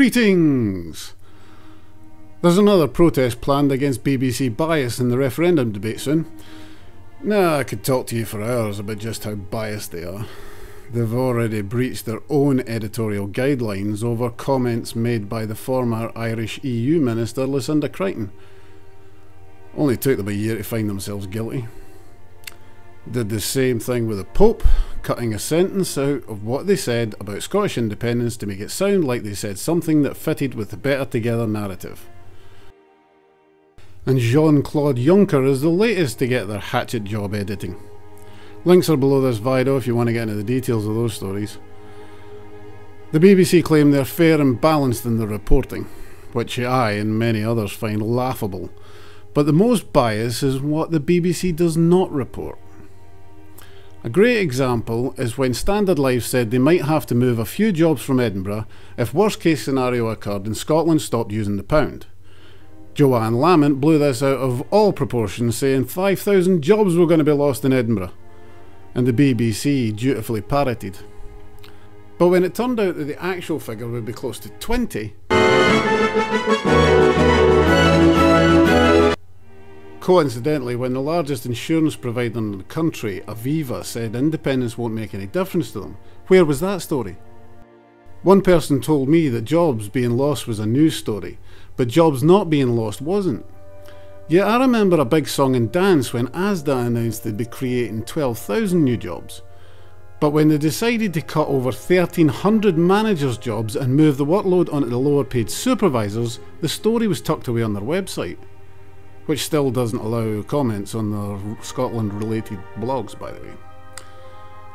Greetings! There's another protest planned against BBC bias in the referendum debate soon. Now, I could talk to you for hours about just how biased they are. They've already breached their own editorial guidelines over comments made by the former Irish EU Minister Lucinda Creighton. Only took them a year to find themselves guilty. Did the same thing with the Pope, cutting a sentence out of what they said about Scottish independence to make it sound like they said something that fitted with the Better Together narrative. And Jean Claude Juncker is the latest to get their hatchet job editing. Links are below this video if you want to get into the details of those stories. The BBC claim they're fair and balanced in their reporting, which I and many others find laughable. But the most bias is what the BBC does not report. A great example is when Standard Life said they might have to move a few jobs from Edinburgh if worst case scenario occurred and Scotland stopped using the pound. Joanne Lamont blew this out of all proportions, saying 5,000 jobs were going to be lost in Edinburgh, and the BBC dutifully parroted. But when it turned out that the actual figure would be close to 20, coincidentally, when the largest insurance provider in the country, Aviva, said independence won't make any difference to them, where was that story? One person told me that jobs being lost was a news story, but jobs not being lost wasn't. Yet I remember a big song and dance when Asda announced they'd be creating 12,000 new jobs. But when they decided to cut over 1,300 managers' jobs and move the workload onto the lower paid supervisors, the story was tucked away on their website. Which still doesn't allow comments on their Scotland-related blogs, by the way.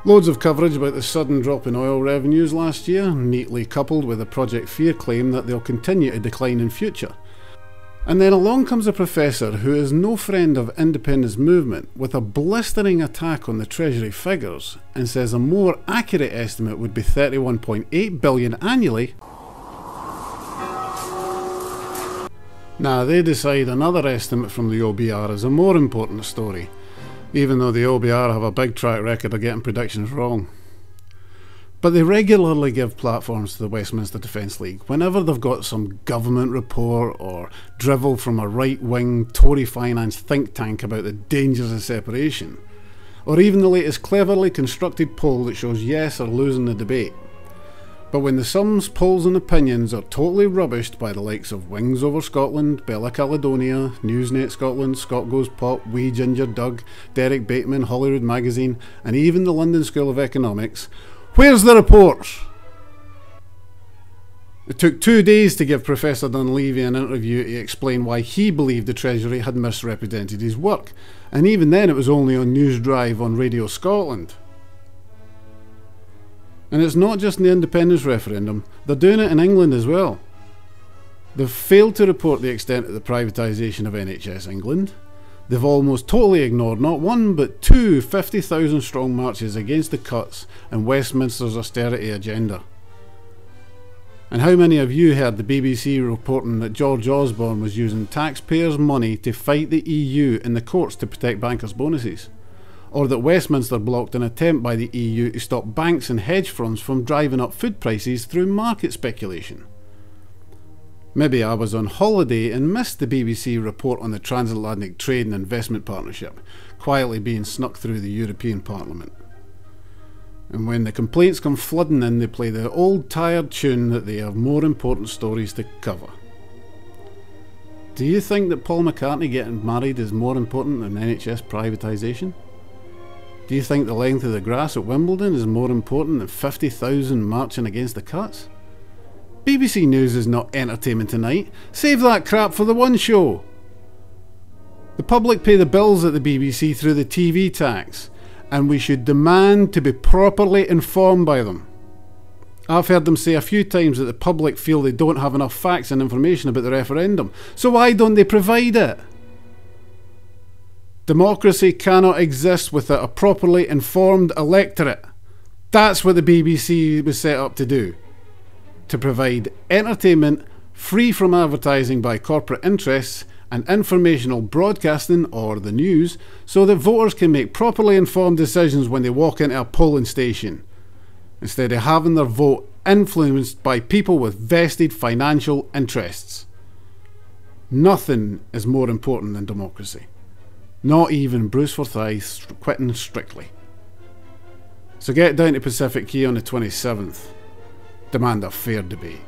Loads of coverage about the sudden drop in oil revenues last year, neatly coupled with a Project Fear claim that they'll continue to decline in future. And then along comes a professor who is no friend of independence movement with a blistering attack on the Treasury figures and says a more accurate estimate would be 31.8 billion annually. Now they decide another estimate from the OBR is a more important story, even though the OBR have a big track record of getting predictions wrong. But they regularly give platforms to the Westminster Defence League whenever they've got some government report or drivel from a right-wing Tory-financed think tank about the dangers of separation, or even the latest cleverly constructed poll that shows yes are losing the debate. But when the sums, polls and opinions are totally rubbished by the likes of Wings Over Scotland, Bella Caledonia, Newsnet Scotland, Scott Goes Pop, Wee Ginger Doug, Derek Bateman, Holyrood Magazine and even the London School of Economics, where's the reports? It took 2 days to give Professor Dunleavy an interview to explain why he believed the Treasury had misrepresented his work, and even then it was only on News Drive on Radio Scotland. And it's not just in the independence referendum, they're doing it in England as well. They've failed to report the extent of the privatisation of NHS England. They've almost totally ignored not one but two 50,000 strong marches against the cuts and Westminster's austerity agenda. And how many of you heard the BBC reporting that George Osborne was using taxpayers' money to fight the EU in the courts to protect bankers' bonuses? Or that Westminster blocked an attempt by the EU to stop banks and hedge funds from driving up food prices through market speculation? Maybe I was on holiday and missed the BBC report on the Transatlantic Trade and Investment Partnership, quietly being snuck through the European Parliament. And when the complaints come flooding in, they play the old tired tune that they have more important stories to cover. Do you think that Paul McCartney getting married is more important than NHS privatisation? Do you think the length of the grass at Wimbledon is more important than 50,000 marching against the cuts? BBC News is not entertainment tonight. Save that crap for the One Show. The public pay the bills at the BBC through the TV tax, and we should demand to be properly informed by them. I've heard them say a few times that the public feel they don't have enough facts and information about the referendum, so why don't they provide it? Democracy cannot exist without a properly informed electorate. That's what the BBC was set up to do. To provide entertainment free from advertising by corporate interests and informational broadcasting, or the news, so that voters can make properly informed decisions when they walk into a polling station, instead of having their vote influenced by people with vested financial interests. Nothing is more important than democracy. Not even Bruce Forsyth quitting strictly. So get down to Pacific Quay on the 27th. Demand a fair debate.